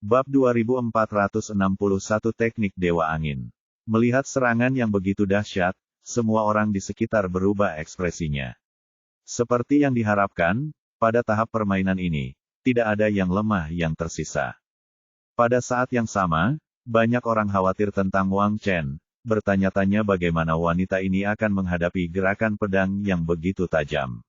Bab 2461 Teknik Dewa Angin. Melihat serangan yang begitu dahsyat, semua orang di sekitar berubah ekspresinya. Seperti yang diharapkan, pada tahap permainan ini, tidak ada yang lemah yang tersisa. Pada saat yang sama, banyak orang khawatir tentang Wang Chen, bertanya-tanya bagaimana wanita ini akan menghadapi gerakan pedang yang begitu tajam.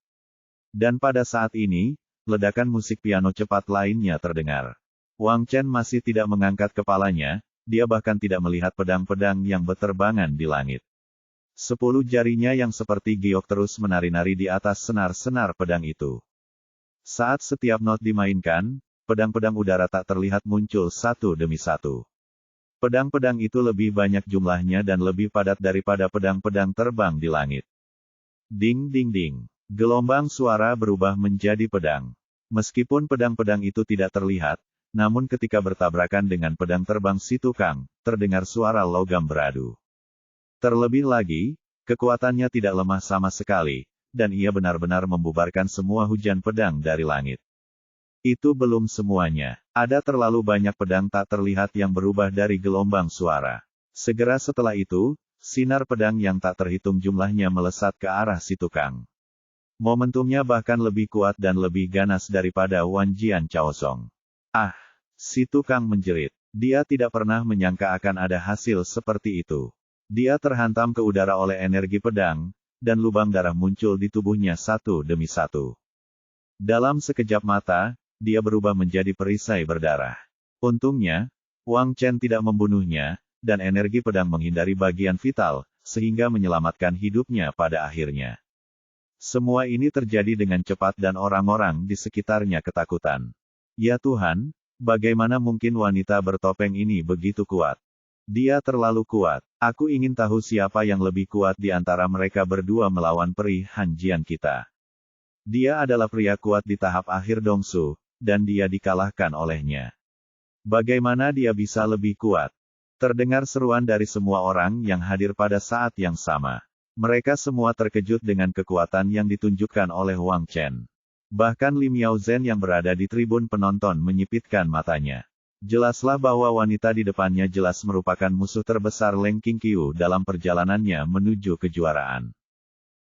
Dan pada saat ini, ledakan musik piano cepat lainnya terdengar. Wang Chen masih tidak mengangkat kepalanya, dia bahkan tidak melihat pedang-pedang yang berterbangan di langit. 10 jarinya yang seperti giok terus menari-nari di atas senar-senar pedang itu. Saat setiap not dimainkan, pedang-pedang udara tak terlihat muncul satu demi satu. Pedang-pedang itu lebih banyak jumlahnya dan lebih padat daripada pedang-pedang terbang di langit. Ding ding ding. Gelombang suara berubah menjadi pedang. Meskipun pedang-pedang itu tidak terlihat, namun ketika bertabrakan dengan pedang terbang si tukang, terdengar suara logam beradu. Terlebih lagi, kekuatannya tidak lemah sama sekali, dan ia benar-benar membubarkan semua hujan pedang dari langit. Itu belum semuanya. Ada terlalu banyak pedang tak terlihat yang berubah dari gelombang suara. Segera setelah itu, sinar pedang yang tak terhitung jumlahnya melesat ke arah si tukang. Momentumnya bahkan lebih kuat dan lebih ganas daripada Wan Jian Chaosong. Ah! Si tukang menjerit. Dia tidak pernah menyangka akan ada hasil seperti itu. Dia terhantam ke udara oleh energi pedang, dan lubang darah muncul di tubuhnya satu demi satu. Dalam sekejap mata, dia berubah menjadi perisai berdarah. Untungnya, Wang Chen tidak membunuhnya, dan energi pedang menghindari bagian vital, sehingga menyelamatkan hidupnya pada akhirnya. Semua ini terjadi dengan cepat dan orang-orang di sekitarnya ketakutan. Ya Tuhan! Bagaimana mungkin wanita bertopeng ini begitu kuat? Dia terlalu kuat. Aku ingin tahu siapa yang lebih kuat di antara mereka berdua melawan peri Han Jian kita. Dia adalah pria kuat di tahap akhir Dongsu, dan dia dikalahkan olehnya. Bagaimana dia bisa lebih kuat? Terdengar seruan dari semua orang yang hadir pada saat yang sama. Mereka semua terkejut dengan kekuatan yang ditunjukkan oleh Wang Chen. Bahkan Lim Yao Zhen yang berada di tribun penonton menyipitkan matanya. Jelaslah bahwa wanita di depannya jelas merupakan musuh terbesar Leng Qingqiu dalam perjalanannya menuju kejuaraan.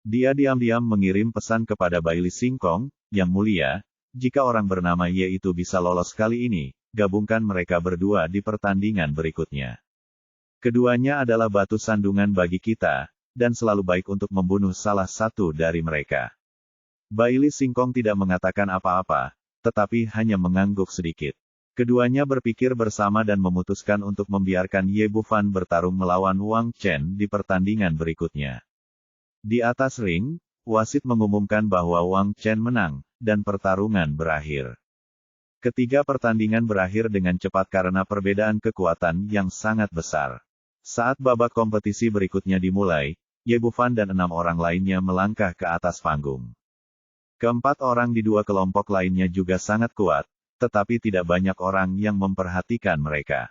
Dia diam-diam mengirim pesan kepada Baili Singkong, yang mulia, jika orang bernama Ye itu bisa lolos kali ini, gabungkan mereka berdua di pertandingan berikutnya. Keduanya adalah batu sandungan bagi kita, dan selalu baik untuk membunuh salah satu dari mereka. Baili Singkong tidak mengatakan apa-apa, tetapi hanya mengangguk sedikit. Keduanya berpikir bersama dan memutuskan untuk membiarkan Ye Bufan bertarung melawan Wang Chen di pertandingan berikutnya. Di atas ring, wasit mengumumkan bahwa Wang Chen menang, dan pertarungan berakhir. Ketiga pertandingan berakhir dengan cepat karena perbedaan kekuatan yang sangat besar. Saat babak kompetisi berikutnya dimulai, Ye Bufan dan 6 orang lainnya melangkah ke atas panggung. Keempat orang di dua kelompok lainnya juga sangat kuat, tetapi tidak banyak orang yang memperhatikan mereka.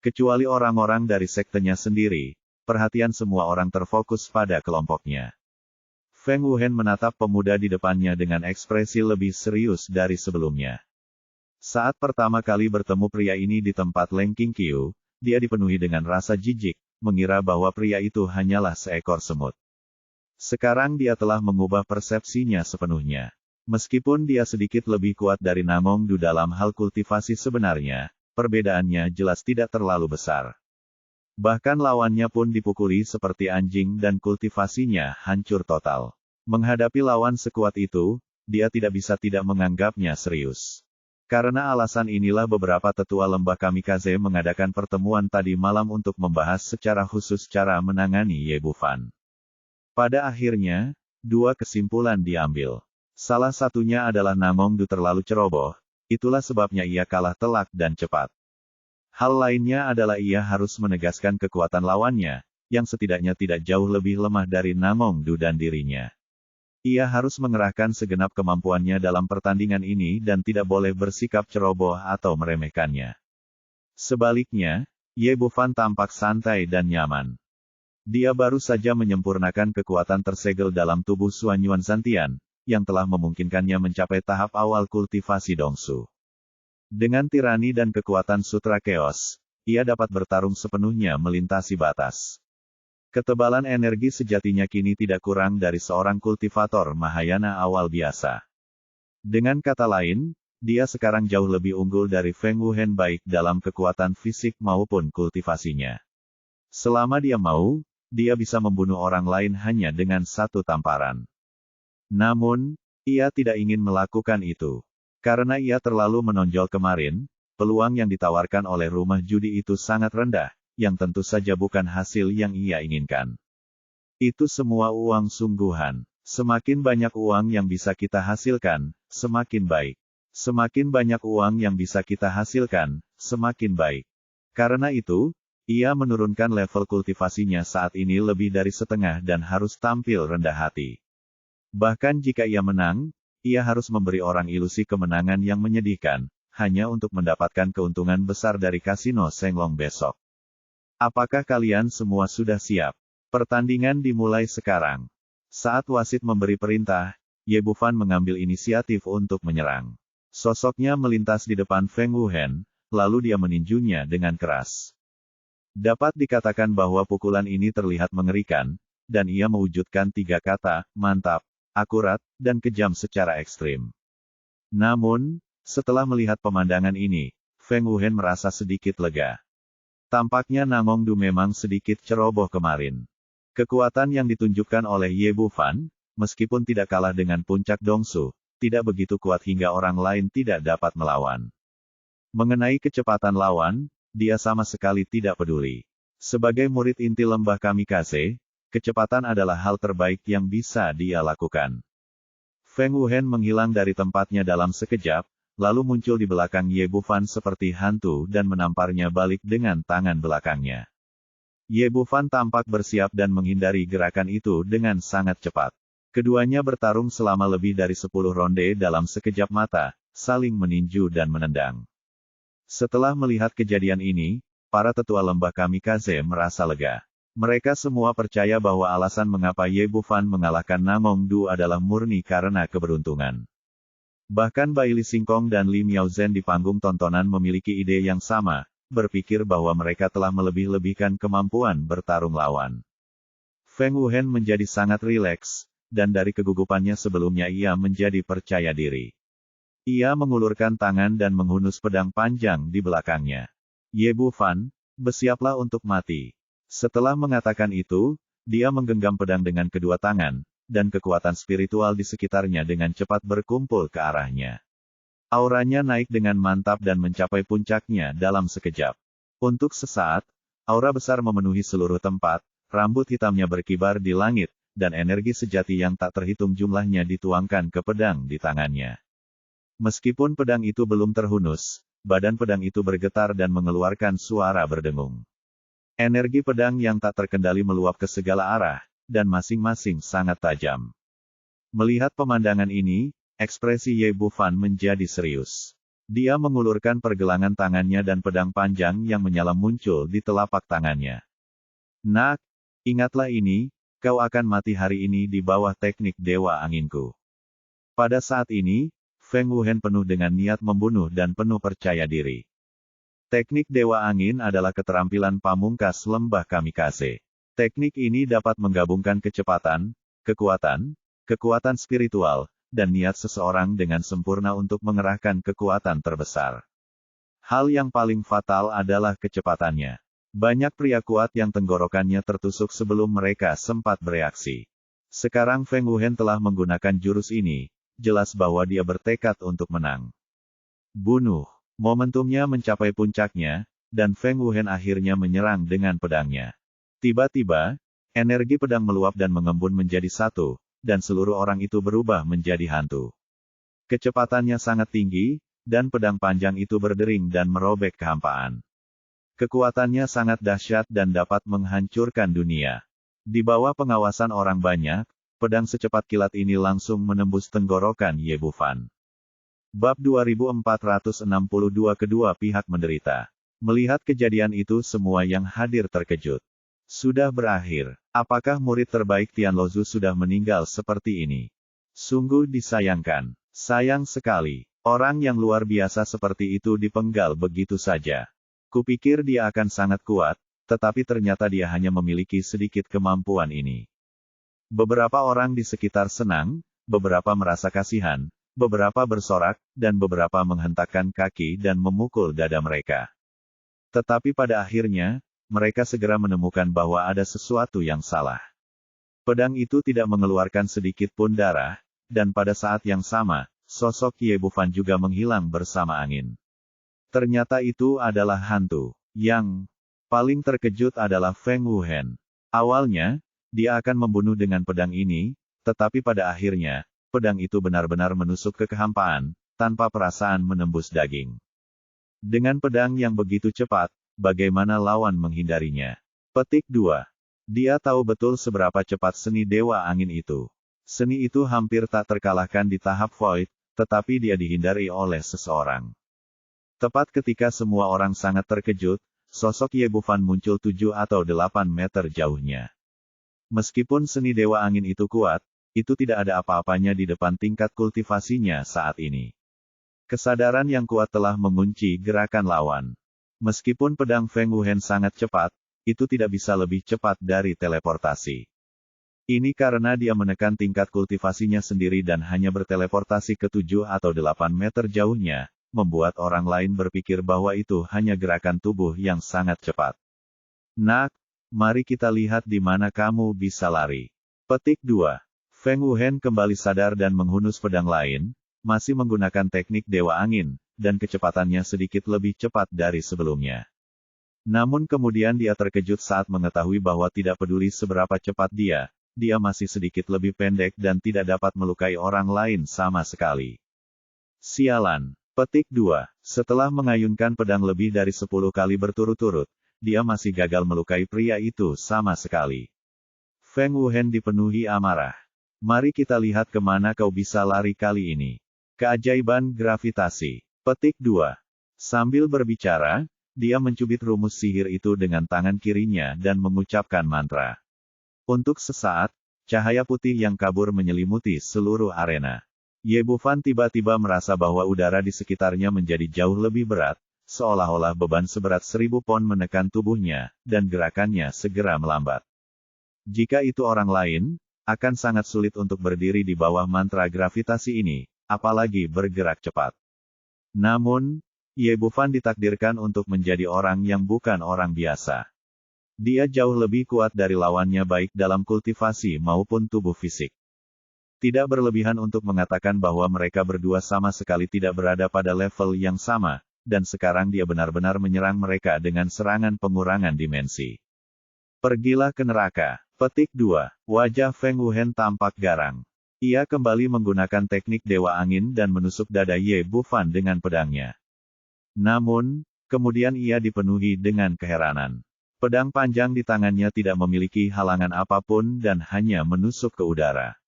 Kecuali orang-orang dari sektenya sendiri, perhatian semua orang terfokus pada kelompoknya. Feng Wuhen menatap pemuda di depannya dengan ekspresi lebih serius dari sebelumnya. Saat pertama kali bertemu pria ini di tempat Leng Qingqiu, dia dipenuhi dengan rasa jijik, mengira bahwa pria itu hanyalah seekor semut. Sekarang dia telah mengubah persepsinya sepenuhnya. Meskipun dia sedikit lebih kuat dari Namong Du dalam hal kultivasi sebenarnya, perbedaannya jelas tidak terlalu besar. Bahkan lawannya pun dipukuli seperti anjing dan kultivasinya hancur total. Menghadapi lawan sekuat itu, dia tidak bisa tidak menganggapnya serius. Karena alasan inilah beberapa tetua lembah Kamikaze mengadakan pertemuan tadi malam untuk membahas secara khusus cara menangani Ye Bufan. Pada akhirnya, dua kesimpulan diambil. Salah satunya adalah Namong Du terlalu ceroboh, itulah sebabnya ia kalah telak dan cepat. Hal lainnya adalah ia harus menegaskan kekuatan lawannya, yang setidaknya tidak jauh lebih lemah dari Namong Du dan dirinya. Ia harus mengerahkan segenap kemampuannya dalam pertandingan ini dan tidak boleh bersikap ceroboh atau meremehkannya. Sebaliknya, Ye Bufan tampak santai dan nyaman. Dia baru saja menyempurnakan kekuatan tersegel dalam tubuh Xuan Yuan Zantian, yang telah memungkinkannya mencapai tahap awal kultivasi Dongsu. Dengan tirani dan kekuatan Sutra Chaos, ia dapat bertarung sepenuhnya melintasi batas. Ketebalan energi sejatinya kini tidak kurang dari seorang kultivator Mahayana awal biasa. Dengan kata lain, dia sekarang jauh lebih unggul dari Feng Wuhen baik dalam kekuatan fisik maupun kultivasinya. Selama dia mau, dia bisa membunuh orang lain hanya dengan satu tamparan. Namun, ia tidak ingin melakukan itu. Karena ia terlalu menonjol kemarin, peluang yang ditawarkan oleh rumah judi itu sangat rendah, yang tentu saja bukan hasil yang ia inginkan. Itu semua uang sungguhan. Semakin banyak uang yang bisa kita hasilkan, semakin baik. Semakin banyak uang yang bisa kita hasilkan, semakin baik. Karena itu, ia menurunkan level kultivasinya saat ini lebih dari setengah dan harus tampil rendah hati. Bahkan jika ia menang, ia harus memberi orang ilusi kemenangan yang menyedihkan, hanya untuk mendapatkan keuntungan besar dari kasino Shenglong besok. Apakah kalian semua sudah siap? Pertandingan dimulai sekarang. Saat wasit memberi perintah, Ye Bufan mengambil inisiatif untuk menyerang. Sosoknya melintas di depan Feng Wuhen, lalu dia meninjunya dengan keras. Dapat dikatakan bahwa pukulan ini terlihat mengerikan, dan ia mewujudkan 3 kata, mantap, akurat, dan kejam secara ekstrim. Namun, setelah melihat pemandangan ini, Feng Wuhen merasa sedikit lega. Tampaknya Nangong Du memang sedikit ceroboh kemarin. Kekuatan yang ditunjukkan oleh Ye Bufan, meskipun tidak kalah dengan puncak Dongsu, tidak begitu kuat hingga orang lain tidak dapat melawan. Mengenai kecepatan lawan, dia sama sekali tidak peduli. Sebagai murid inti lembah Kamikaze, kecepatan adalah hal terbaik yang bisa dia lakukan. Feng Wuhen menghilang dari tempatnya dalam sekejap, lalu muncul di belakang Ye Bufan seperti hantu dan menamparnya balik dengan tangan belakangnya. Ye Bufan tampak bersiap dan menghindari gerakan itu dengan sangat cepat. Keduanya bertarung selama lebih dari 10 ronde dalam sekejap mata, saling meninju dan menendang. Setelah melihat kejadian ini, para tetua lembah Kamikaze merasa lega. Mereka semua percaya bahwa alasan mengapa Ye Bufan mengalahkan Nangong Du adalah murni karena keberuntungan. Bahkan Bai Li Singkong dan Li Miaozhen di panggung tontonan memiliki ide yang sama, berpikir bahwa mereka telah melebih-lebihkan kemampuan bertarung lawan. Feng Wuhen menjadi sangat rileks, dan dari kegugupannya sebelumnya ia menjadi percaya diri. Ia mengulurkan tangan dan menghunus pedang panjang di belakangnya. Ye Bufan, bersiaplah untuk mati. Setelah mengatakan itu, dia menggenggam pedang dengan kedua tangan, dan kekuatan spiritual di sekitarnya dengan cepat berkumpul ke arahnya. Auranya naik dengan mantap dan mencapai puncaknya dalam sekejap. Untuk sesaat, aura besar memenuhi seluruh tempat, rambut hitamnya berkibar di langit, dan energi sejati yang tak terhitung jumlahnya dituangkan ke pedang di tangannya. Meskipun pedang itu belum terhunus, badan pedang itu bergetar dan mengeluarkan suara berdengung. Energi pedang yang tak terkendali meluap ke segala arah, dan masing-masing sangat tajam. Melihat pemandangan ini, ekspresi Ye Bufan menjadi serius. Dia mengulurkan pergelangan tangannya dan pedang panjang yang menyala muncul di telapak tangannya. Nak, ingatlah ini, kau akan mati hari ini di bawah teknik Dewa Anginku. Pada saat ini, Feng Wuhen penuh dengan niat membunuh dan penuh percaya diri. Teknik Dewa Angin adalah keterampilan pamungkas lembah Kamikaze. Teknik ini dapat menggabungkan kecepatan, kekuatan spiritual, dan niat seseorang dengan sempurna untuk mengerahkan kekuatan terbesar. Hal yang paling fatal adalah kecepatannya. Banyak pria kuat yang tenggorokannya tertusuk sebelum mereka sempat bereaksi. Sekarang Feng Wuhen telah menggunakan jurus ini, jelas bahwa dia bertekad untuk menang. Bunuh. Momentumnya mencapai puncaknya, dan Feng Wuhen akhirnya menyerang dengan pedangnya. Tiba-tiba, energi pedang meluap dan mengembun menjadi satu, dan seluruh orang itu berubah menjadi hantu. Kecepatannya sangat tinggi, dan pedang panjang itu berdering dan merobek kehampaan. Kekuatannya sangat dahsyat dan dapat menghancurkan dunia. Di bawah pengawasan orang banyak, pedang secepat kilat ini langsung menembus tenggorokan Ye Bufan. Bab 2462 kedua pihak menderita. Melihat kejadian itu semua yang hadir terkejut. Sudah berakhir. Apakah murid terbaik Tian Lozu sudah meninggal seperti ini? Sungguh disayangkan. Sayang sekali. Orang yang luar biasa seperti itu dipenggal begitu saja. Kupikir dia akan sangat kuat, tetapi ternyata dia hanya memiliki sedikit kemampuan ini. Beberapa orang di sekitar senang, beberapa merasa kasihan, beberapa bersorak, dan beberapa menghentakkan kaki dan memukul dada mereka. Tetapi pada akhirnya, mereka segera menemukan bahwa ada sesuatu yang salah. Pedang itu tidak mengeluarkan sedikit pun darah, dan pada saat yang sama, sosok Ye Bufan juga menghilang bersama angin. Ternyata itu adalah hantu. Yang paling terkejut adalah Feng Wuhen. Awalnya, dia akan membunuh dengan pedang ini, tetapi pada akhirnya, pedang itu benar-benar menusuk ke kehampaan, tanpa perasaan menembus daging. Dengan pedang yang begitu cepat, bagaimana lawan menghindarinya? Petik 2. Dia tahu betul seberapa cepat seni Dewa Angin itu. Seni itu hampir tak terkalahkan di tahap Void, tetapi dia dihindari oleh seseorang. Tepat ketika semua orang sangat terkejut, sosok Ye Bufan muncul 7 atau 8 meter jauhnya. Meskipun seni Dewa Angin itu kuat, itu tidak ada apa-apanya di depan tingkat kultivasinya saat ini. Kesadaran yang kuat telah mengunci gerakan lawan. Meskipun pedang Feng Wuhen sangat cepat, itu tidak bisa lebih cepat dari teleportasi. Ini karena dia menekan tingkat kultivasinya sendiri dan hanya berteleportasi ke 7 atau 8 meter jauhnya, membuat orang lain berpikir bahwa itu hanya gerakan tubuh yang sangat cepat. Nak, mari kita lihat di mana kamu bisa lari. Petik 2. Feng Wuhen kembali sadar dan menghunus pedang lain, masih menggunakan teknik Dewa Angin, dan kecepatannya sedikit lebih cepat dari sebelumnya. Namun kemudian dia terkejut saat mengetahui bahwa tidak peduli seberapa cepat dia masih sedikit lebih pendek dan tidak dapat melukai orang lain sama sekali. Sialan. Petik 2. Setelah mengayunkan pedang lebih dari 10 kali berturut-turut, dia masih gagal melukai pria itu sama sekali. Feng Wuhen dipenuhi amarah. Mari kita lihat kemana kau bisa lari kali ini. Keajaiban gravitasi. Petik 2. Sambil berbicara, dia mencubit rumus sihir itu dengan tangan kirinya dan mengucapkan mantra. Untuk sesaat, cahaya putih yang kabur menyelimuti seluruh arena. Ye Bufan tiba-tiba merasa bahwa udara di sekitarnya menjadi jauh lebih berat, seolah-olah beban seberat 1000 pon menekan tubuhnya, dan gerakannya segera melambat. Jika itu orang lain, akan sangat sulit untuk berdiri di bawah mantra gravitasi ini, apalagi bergerak cepat. Namun, Ye Bufan ditakdirkan untuk menjadi orang yang bukan orang biasa. Dia jauh lebih kuat dari lawannya baik dalam kultivasi maupun tubuh fisik. Tidak berlebihan untuk mengatakan bahwa mereka berdua sama sekali tidak berada pada level yang sama, dan sekarang dia benar-benar menyerang mereka dengan serangan pengurangan dimensi. Pergilah ke neraka. Petik 2. Wajah Feng Wuhen tampak garang. Ia kembali menggunakan teknik Dewa Angin dan menusuk dada Ye Bufan dengan pedangnya. Namun, kemudian ia dipenuhi dengan keheranan. Pedang panjang di tangannya tidak memiliki halangan apapun dan hanya menusuk ke udara.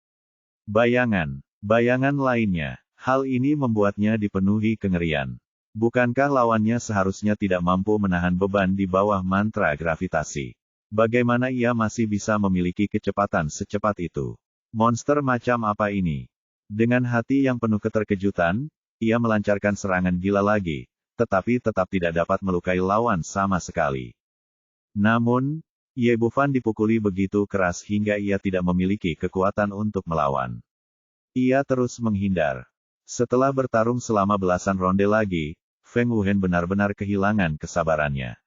Bayangan lainnya. Hal ini membuatnya dipenuhi kengerian. Bukankah lawannya seharusnya tidak mampu menahan beban di bawah mantra gravitasi? Bagaimana ia masih bisa memiliki kecepatan secepat itu? Monster macam apa ini? Dengan hati yang penuh keterkejutan, ia melancarkan serangan gila lagi, tetapi tetap tidak dapat melukai lawan sama sekali. Namun, Ye Bufan dipukuli begitu keras hingga ia tidak memiliki kekuatan untuk melawan. Ia terus menghindar. Setelah bertarung selama belasan ronde lagi, Feng Wuhen benar-benar kehilangan kesabarannya.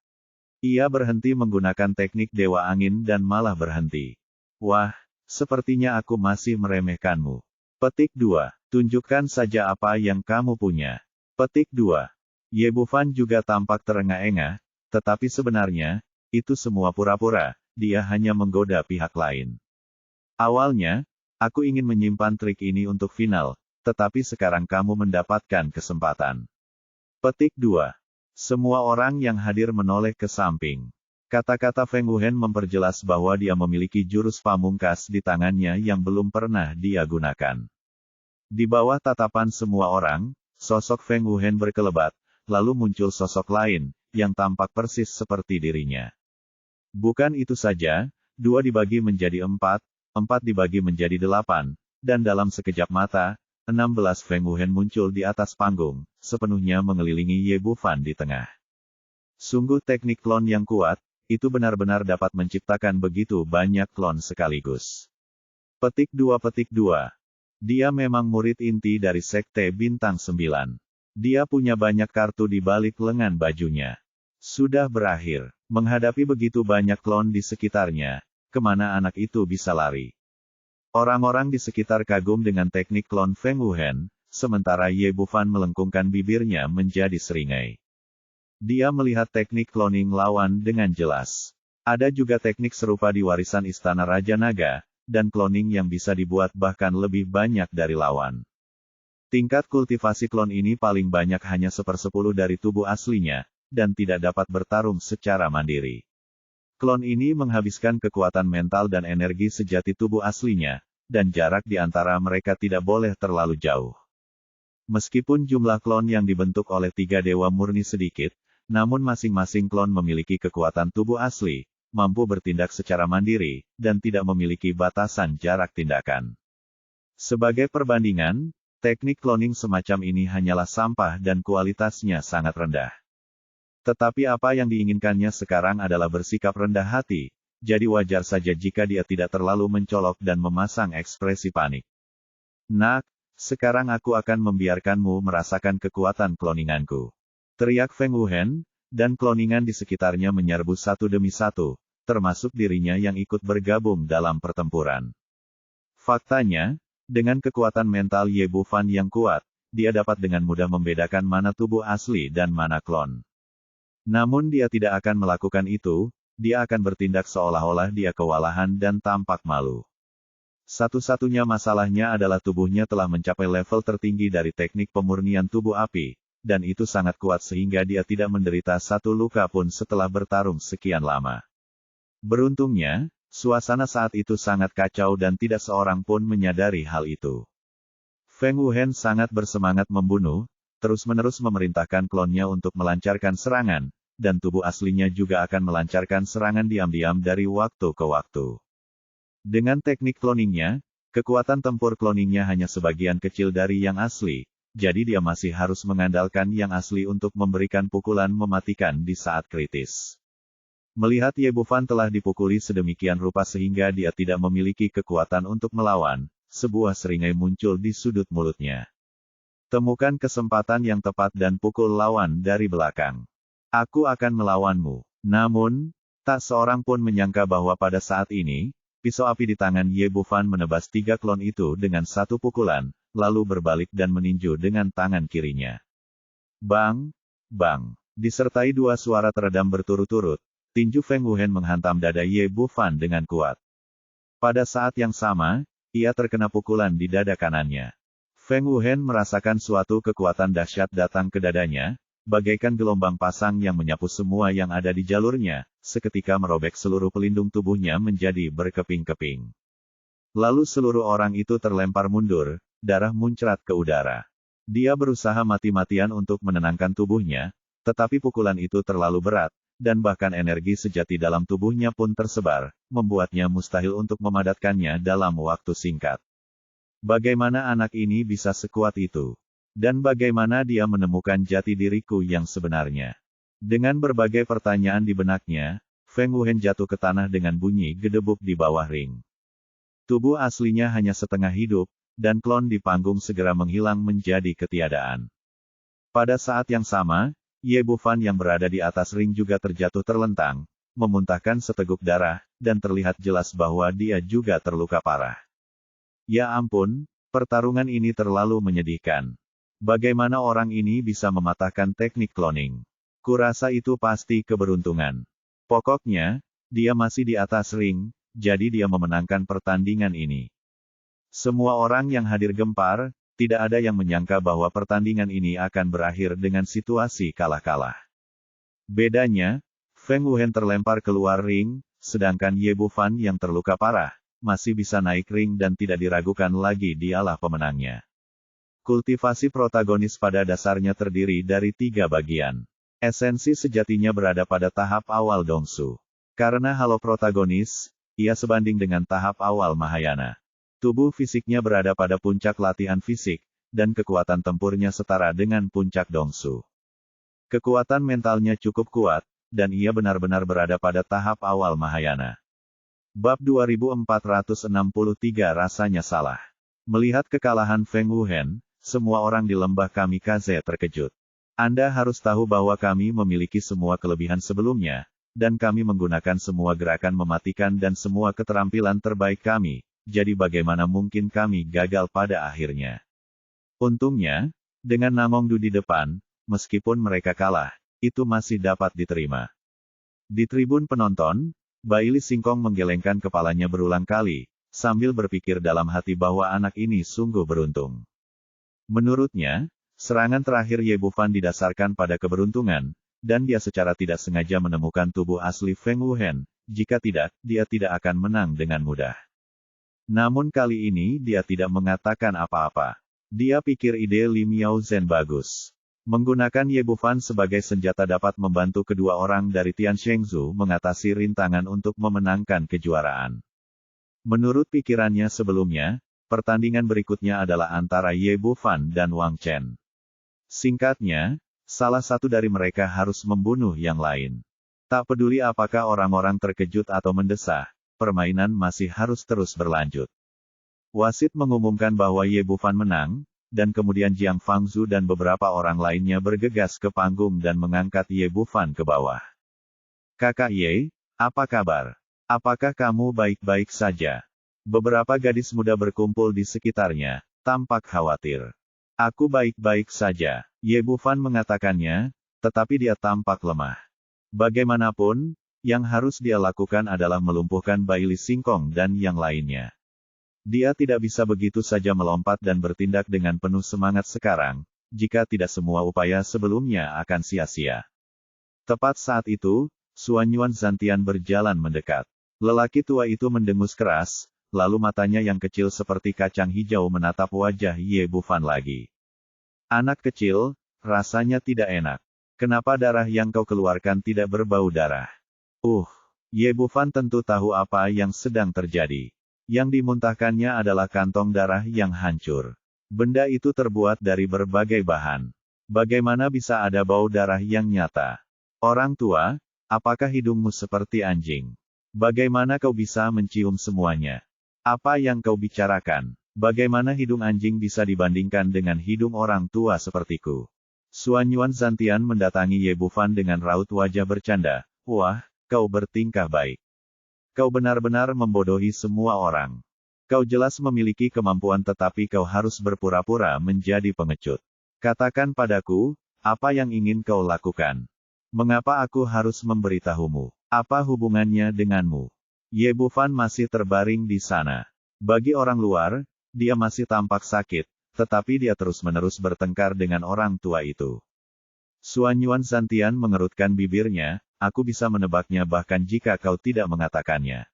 Ia berhenti menggunakan teknik Dewa Angin dan malah berhenti. Wah, sepertinya aku masih meremehkanmu. Petik 2. Tunjukkan saja apa yang kamu punya. Petik 2. Ye Bufan juga tampak terengah-engah, tetapi sebenarnya, itu semua pura-pura, dia hanya menggoda pihak lain. Awalnya, aku ingin menyimpan trik ini untuk final, tetapi sekarang kamu mendapatkan kesempatan. Petik 2. Semua orang yang hadir menoleh ke samping. Kata-kata Feng Wuhen memperjelas bahwa dia memiliki jurus pamungkas di tangannya yang belum pernah dia gunakan. Di bawah tatapan semua orang, sosok Feng Wuhen berkelebat, lalu muncul sosok lain, yang tampak persis seperti dirinya. Bukan itu saja, 2 dibagi menjadi 4, 4 dibagi menjadi 8, dan dalam sekejap mata, 16 Feng Wuhen muncul di atas panggung, sepenuhnya mengelilingi Ye Bufan di tengah. Sungguh teknik klon yang kuat, itu benar-benar dapat menciptakan begitu banyak klon sekaligus. Petik 2. Dia memang murid inti dari Sekte Bintang 9. Dia punya banyak kartu di balik lengan bajunya. Sudah berakhir. Menghadapi begitu banyak klon di sekitarnya, kemana anak itu bisa lari? Orang-orang di sekitar kagum dengan teknik klon Feng Wuhen, sementara Ye Bufan melengkungkan bibirnya menjadi seringai. Dia melihat teknik cloning lawan dengan jelas. Ada juga teknik serupa di warisan Istana Raja Naga, dan cloning yang bisa dibuat bahkan lebih banyak dari lawan. Tingkat kultivasi klon ini paling banyak hanya 1/10 dari tubuh aslinya, dan tidak dapat bertarung secara mandiri. Klon ini menghabiskan kekuatan mental dan energi sejati tubuh aslinya, dan jarak di antara mereka tidak boleh terlalu jauh. Meskipun jumlah klon yang dibentuk oleh 3 dewa murni sedikit, namun masing-masing klon memiliki kekuatan tubuh asli, mampu bertindak secara mandiri, dan tidak memiliki batasan jarak tindakan. Sebagai perbandingan, teknik cloning semacam ini hanyalah sampah dan kualitasnya sangat rendah. Tetapi apa yang diinginkannya sekarang adalah bersikap rendah hati, jadi wajar saja jika dia tidak terlalu mencolok dan memasang ekspresi panik. Nak, sekarang aku akan membiarkanmu merasakan kekuatan cloninganku. Teriak Feng Wuhen, dan cloningan di sekitarnya menyerbu satu demi satu, termasuk dirinya yang ikut bergabung dalam pertempuran. Faktanya, dengan kekuatan mental Ye Bufan yang kuat, dia dapat dengan mudah membedakan mana tubuh asli dan mana klon. Namun dia tidak akan melakukan itu, dia akan bertindak seolah-olah dia kewalahan dan tampak malu. Satu-satunya masalahnya adalah tubuhnya telah mencapai level tertinggi dari teknik pemurnian tubuh api, dan itu sangat kuat sehingga dia tidak menderita satu luka pun setelah bertarung sekian lama. Beruntungnya, suasana saat itu sangat kacau dan tidak seorang pun menyadari hal itu. Feng Wuhen sangat bersemangat membunuh, terus-menerus memerintahkan klonnya untuk melancarkan serangan, dan tubuh aslinya juga akan melancarkan serangan diam-diam dari waktu ke waktu. Dengan teknik cloningnya, kekuatan tempur cloningnya hanya sebagian kecil dari yang asli, jadi dia masih harus mengandalkan yang asli untuk memberikan pukulan mematikan di saat kritis. Melihat Ye Bufan telah dipukuli sedemikian rupa sehingga dia tidak memiliki kekuatan untuk melawan, sebuah seringai muncul di sudut mulutnya. Temukan kesempatan yang tepat dan pukul lawan dari belakang. Aku akan melawanmu. Namun, tak seorang pun menyangka bahwa pada saat ini, pisau api di tangan Ye Bufan menebas 3 klon itu dengan satu pukulan, lalu berbalik dan meninju dengan tangan kirinya. Bang! Bang! Disertai 2 suara teredam berturut-turut, tinju Feng Wuhen menghantam dada Ye Bufan dengan kuat. Pada saat yang sama, ia terkena pukulan di dada kanannya. Feng Wuhen merasakan suatu kekuatan dahsyat datang ke dadanya, bagaikan gelombang pasang yang menyapu semua yang ada di jalurnya, seketika merobek seluruh pelindung tubuhnya menjadi berkeping-keping. Lalu seluruh orang itu terlempar mundur, darah muncrat ke udara. Dia berusaha mati-matian untuk menenangkan tubuhnya, tetapi pukulan itu terlalu berat, dan bahkan energi sejati dalam tubuhnya pun tersebar, membuatnya mustahil untuk memadatkannya dalam waktu singkat. Bagaimana anak ini bisa sekuat itu? Dan bagaimana dia menemukan jati diriku yang sebenarnya? Dengan berbagai pertanyaan di benaknya, Feng Wuhen jatuh ke tanah dengan bunyi gedebuk di bawah ring. Tubuh aslinya hanya setengah hidup, dan klon di panggung segera menghilang menjadi ketiadaan. Pada saat yang sama, Ye Bufan yang berada di atas ring juga terjatuh terlentang, memuntahkan seteguk darah, dan terlihat jelas bahwa dia juga terluka parah. Ya ampun, pertarungan ini terlalu menyedihkan. Bagaimana orang ini bisa mematahkan teknik cloning? Kurasa itu pasti keberuntungan. Pokoknya, dia masih di atas ring, jadi dia memenangkan pertandingan ini. Semua orang yang hadir gempar, tidak ada yang menyangka bahwa pertandingan ini akan berakhir dengan situasi kalah-kalah. Bedanya, Feng Wuhen terlempar keluar ring, sedangkan Ye Bufan yang terluka parah, masih bisa naik ring dan tidak diragukan lagi dialah pemenangnya. Kultivasi protagonis pada dasarnya terdiri dari 3 bagian. Esensi sejatinya berada pada tahap awal Dongsu. Karena halo protagonis, ia sebanding dengan tahap awal Mahayana. Tubuh fisiknya berada pada puncak latihan fisik, dan kekuatan tempurnya setara dengan puncak Dongsu. Kekuatan mentalnya cukup kuat, dan ia benar-benar berada pada tahap awal Mahayana. Bab 2463 rasanya salah. Melihat kekalahan Feng Wuhen, semua orang di lembah Kamikaze terkejut. Anda harus tahu bahwa kami memiliki semua kelebihan sebelumnya, dan kami menggunakan semua gerakan mematikan dan semua keterampilan terbaik kami, jadi bagaimana mungkin kami gagal pada akhirnya. Untungnya, dengan Namongdu di depan, meskipun mereka kalah, itu masih dapat diterima. Di tribun penonton, Baili Singkong menggelengkan kepalanya berulang kali, sambil berpikir dalam hati bahwa anak ini sungguh beruntung. Menurutnya, serangan terakhir Ye Bufan didasarkan pada keberuntungan, dan dia secara tidak sengaja menemukan tubuh asli Feng Wuhen, jika tidak, dia tidak akan menang dengan mudah. Namun kali ini dia tidak mengatakan apa-apa. Dia pikir ide Li Miaozhen bagus. Menggunakan Ye Bufan sebagai senjata dapat membantu kedua orang dari Tian Shengzu mengatasi rintangan untuk memenangkan kejuaraan. Menurut pikirannya sebelumnya, pertandingan berikutnya adalah antara Ye Bufan dan Wang Chen. Singkatnya, salah satu dari mereka harus membunuh yang lain. Tak peduli apakah orang-orang terkejut atau mendesah, permainan masih harus terus berlanjut. Wasit mengumumkan bahwa Ye Bufan menang, dan kemudian Jiang Fangzu dan beberapa orang lainnya bergegas ke panggung dan mengangkat Ye Bufan ke bawah. Kakak Ye, apa kabar? Apakah kamu baik-baik saja? Beberapa gadis muda berkumpul di sekitarnya, tampak khawatir. Aku baik-baik saja, Ye Bufan mengatakannya, tetapi dia tampak lemah. Bagaimanapun, yang harus dia lakukan adalah melumpuhkan Baili Singkong dan yang lainnya. Dia tidak bisa begitu saja melompat dan bertindak dengan penuh semangat sekarang, jika tidak semua upaya sebelumnya akan sia-sia. Tepat saat itu, Suanyuan Zantian berjalan mendekat. Lelaki tua itu mendengus keras, lalu matanya yang kecil seperti kacang hijau menatap wajah Ye Bufan lagi. Anak kecil, rasanya tidak enak. Kenapa darah yang kau keluarkan tidak berbau darah? Ye Bufan tentu tahu apa yang sedang terjadi. Yang dimuntahkannya adalah kantong darah yang hancur. Benda itu terbuat dari berbagai bahan. Bagaimana bisa ada bau darah yang nyata? Orang tua, apakah hidungmu seperti anjing? Bagaimana kau bisa mencium semuanya? Apa yang kau bicarakan? Bagaimana hidung anjing bisa dibandingkan dengan hidung orang tua sepertiku? Suanyuan Zantian mendatangi Ye Bufan dengan raut wajah bercanda. Wah, kau bertingkah baik. Kau benar-benar membodohi semua orang. Kau jelas memiliki kemampuan tetapi kau harus berpura-pura menjadi pengecut. Katakan padaku, apa yang ingin kau lakukan? Mengapa aku harus memberitahumu? Apa hubungannya denganmu? Ye Bufan masih terbaring di sana. Bagi orang luar, dia masih tampak sakit, tetapi dia terus-menerus bertengkar dengan orang tua itu. Suanyuan Zantian mengerutkan bibirnya, aku bisa menebaknya bahkan jika kau tidak mengatakannya.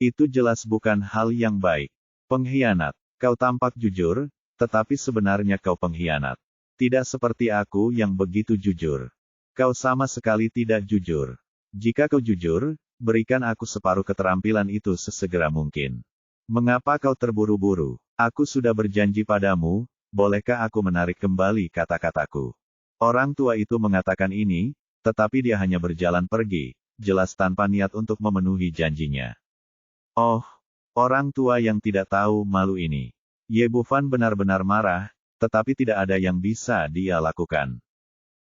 Itu jelas bukan hal yang baik. Pengkhianat. Kau tampak jujur, tetapi sebenarnya kau pengkhianat. Tidak seperti aku yang begitu jujur. Kau sama sekali tidak jujur. Jika kau jujur, berikan aku separuh keterampilan itu sesegera mungkin. Mengapa kau terburu-buru? Aku sudah berjanji padamu, bolehkah aku menarik kembali kata-kataku? Orang tua itu mengatakan ini, tetapi dia hanya berjalan pergi, jelas tanpa niat untuk memenuhi janjinya. Oh, orang tua yang tidak tahu malu ini. Ye Bufan benar-benar marah, tetapi tidak ada yang bisa dia lakukan.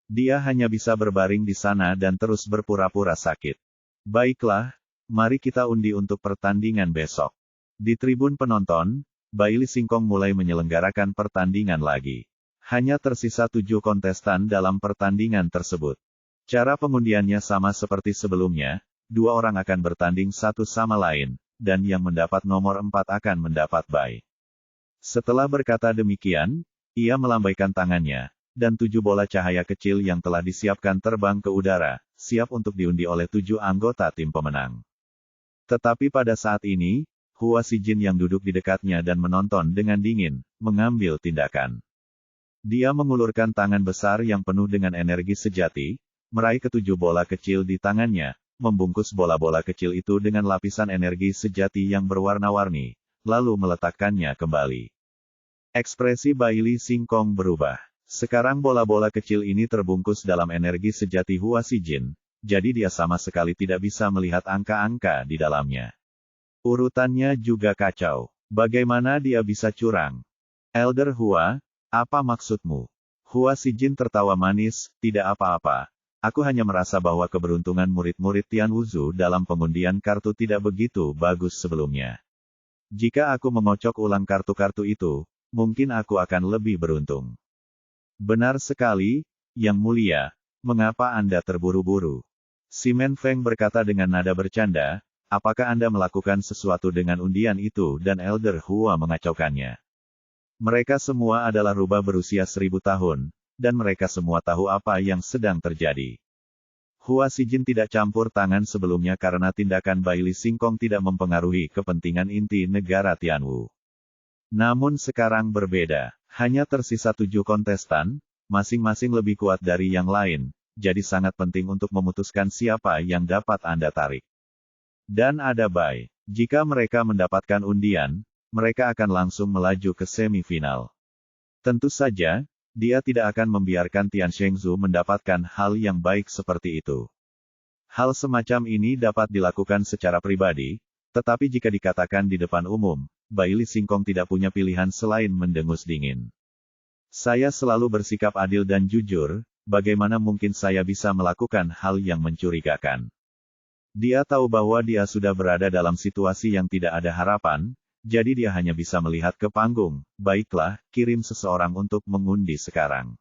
Dia hanya bisa berbaring di sana dan terus berpura-pura sakit. Baiklah, mari kita undi untuk pertandingan besok. Di tribun penonton, Baili Singkong mulai menyelenggarakan pertandingan lagi. Hanya tersisa 7 kontestan dalam pertandingan tersebut. Cara pengundiannya sama seperti sebelumnya, 2 orang akan bertanding satu sama lain, dan yang mendapat nomor 4 akan mendapat bye. Setelah berkata demikian, ia melambaikan tangannya, dan 7 bola cahaya kecil yang telah disiapkan terbang ke udara, siap untuk diundi oleh 7 anggota tim pemenang. Tetapi pada saat ini, Hua Sijin yang duduk di dekatnya dan menonton dengan dingin, mengambil tindakan. Dia mengulurkan tangan besar yang penuh dengan energi sejati, meraih ke-7 bola kecil di tangannya, membungkus bola-bola kecil itu dengan lapisan energi sejati yang berwarna-warni, lalu meletakkannya kembali. Ekspresi Bailey Singkong berubah. Sekarang bola-bola kecil ini terbungkus dalam energi sejati Hua Xijin, jadi dia sama sekali tidak bisa melihat angka-angka di dalamnya. Urutannya juga kacau. Bagaimana dia bisa curang? Elder Hua, apa maksudmu? Hua Xijin tertawa manis, tidak apa-apa. Aku hanya merasa bahwa keberuntungan murid-murid Tian Wuzu dalam pengundian kartu tidak begitu bagus sebelumnya. Jika aku mengocok ulang kartu-kartu itu, mungkin aku akan lebih beruntung. Benar sekali, Yang Mulia. Mengapa Anda terburu-buru? Simen Feng berkata dengan nada bercanda, apakah Anda melakukan sesuatu dengan undian itu dan Elder Hua mengacaukannya? Mereka semua adalah rubah berusia 1000 tahun, dan mereka semua tahu apa yang sedang terjadi. Hua Xijin tidak campur tangan sebelumnya karena tindakan Bailey Singkong tidak mempengaruhi kepentingan inti negara Tianwu. Namun sekarang berbeda, hanya tersisa 7 kontestan, masing-masing lebih kuat dari yang lain, jadi sangat penting untuk memutuskan siapa yang dapat Anda tarik. Dan ada Bai, jika mereka mendapatkan undian, mereka akan langsung melaju ke semifinal. Tentu saja, dia tidak akan membiarkan Tian Shengzu mendapatkan hal yang baik seperti itu. Hal semacam ini dapat dilakukan secara pribadi, tetapi jika dikatakan di depan umum, Bailey Singkong tidak punya pilihan selain mendengus dingin. Saya selalu bersikap adil dan jujur, bagaimana mungkin saya bisa melakukan hal yang mencurigakan? Dia tahu bahwa dia sudah berada dalam situasi yang tidak ada harapan, jadi dia hanya bisa melihat ke panggung. Baiklah, kirim seseorang untuk mengundi sekarang.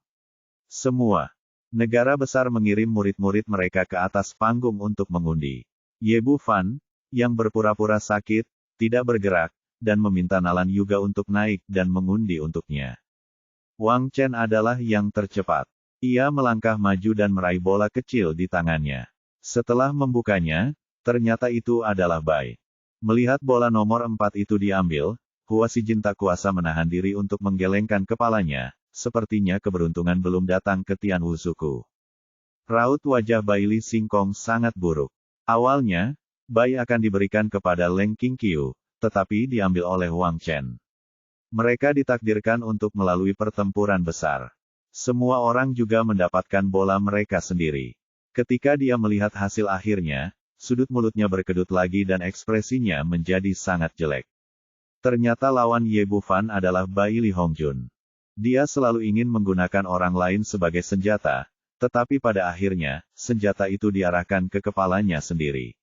Semua negara besar mengirim murid-murid mereka ke atas panggung untuk mengundi. Ye Bu Fan, yang berpura-pura sakit, tidak bergerak, dan meminta Nalan Yuga untuk naik dan mengundi untuknya. Wang Chen adalah yang tercepat. Ia melangkah maju dan meraih bola kecil di tangannya. Setelah membukanya, ternyata itu adalah Bai. Melihat bola nomor 4 itu diambil, Hua Xijin tak kuasa menahan diri untuk menggelengkan kepalanya, sepertinya keberuntungan belum datang ke Tian Wuzuku. Raut wajah Bailey Singkong sangat buruk. Awalnya, Bai akan diberikan kepada Leng Qingqiu, tetapi diambil oleh Wang Chen. Mereka ditakdirkan untuk melalui pertempuran besar. Semua orang juga mendapatkan bola mereka sendiri. Ketika dia melihat hasil akhirnya, sudut mulutnya berkedut lagi dan ekspresinya menjadi sangat jelek. Ternyata lawan Ye Bu Fan adalah Bailey Hongjun. Dia selalu ingin menggunakan orang lain sebagai senjata, tetapi pada akhirnya, senjata itu diarahkan ke kepalanya sendiri.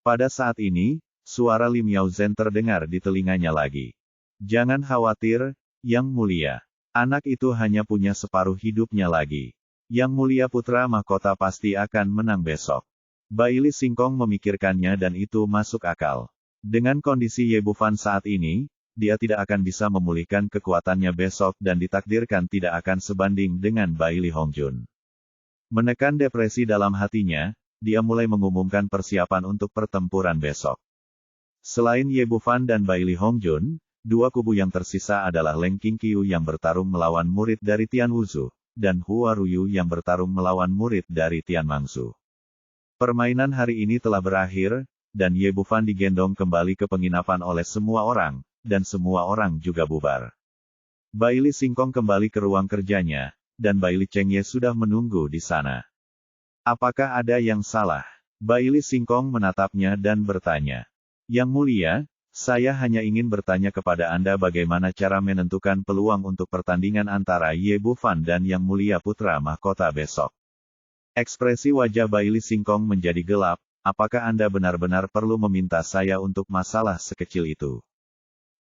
Pada saat ini, suara Lim Yao Zhen terdengar di telinganya lagi. Jangan khawatir, Yang Mulia. Anak itu hanya punya separuh hidupnya lagi. Yang Mulia Putra Mahkota pasti akan menang besok. Bailey Singkong memikirkannya dan itu masuk akal. Dengan kondisi Ye Bu Fan saat ini, dia tidak akan bisa memulihkan kekuatannya besok dan ditakdirkan tidak akan sebanding dengan Bailey Hongjun. Menekan depresi dalam hatinya, dia mulai mengumumkan persiapan untuk pertempuran besok. Selain Ye Bu Fan dan Bailey Hongjun, dua kubu yang tersisa adalah Leng Qingqiu yang bertarung melawan murid dari Tian Wuzu, dan Hua Ruyu yang bertarung melawan murid dari Tian Mangsu. Permainan hari ini telah berakhir, dan Ye Bu Fan digendong kembali ke penginapan oleh semua orang, dan semua orang juga bubar. Bailey Singkong kembali ke ruang kerjanya, dan Bailey Chengye sudah menunggu di sana. Apakah ada yang salah? Bailey Singkong menatapnya dan bertanya. Yang Mulia, saya hanya ingin bertanya kepada Anda bagaimana cara menentukan peluang untuk pertandingan antara Ye Bu Fan dan Yang Mulia Putra Mahkota besok. Ekspresi wajah Bailey Singkong menjadi gelap, apakah Anda benar-benar perlu meminta saya untuk masalah sekecil itu?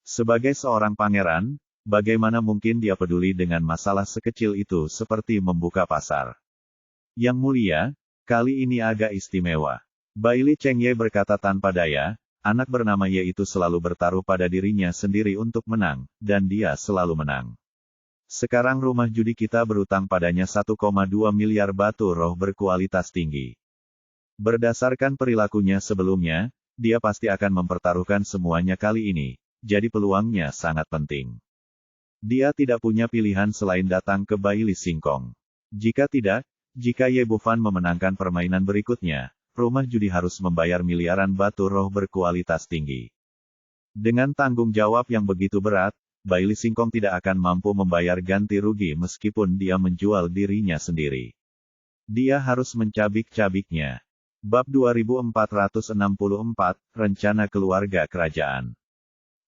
Sebagai seorang pangeran, bagaimana mungkin dia peduli dengan masalah sekecil itu seperti membuka pasar? Yang Mulia, kali ini agak istimewa. Bailey Chengye berkata tanpa daya, anak bernama Ye itu selalu bertaruh pada dirinya sendiri untuk menang, dan dia selalu menang. Sekarang rumah judi kita berutang padanya 1,2 miliar batu roh berkualitas tinggi. Berdasarkan perilakunya sebelumnya, dia pasti akan mempertaruhkan semuanya kali ini, jadi peluangnya sangat penting. Dia tidak punya pilihan selain datang ke Bailey Singkong. Jika tidak, jika Ye Bu Fan memenangkan permainan berikutnya, rumah judi harus membayar miliaran batu roh berkualitas tinggi. Dengan tanggung jawab yang begitu berat, Bai Li Singkong tidak akan mampu membayar ganti rugi meskipun dia menjual dirinya sendiri. Dia harus mencabik-cabiknya. Bab 2464, Rencana Keluarga Kerajaan.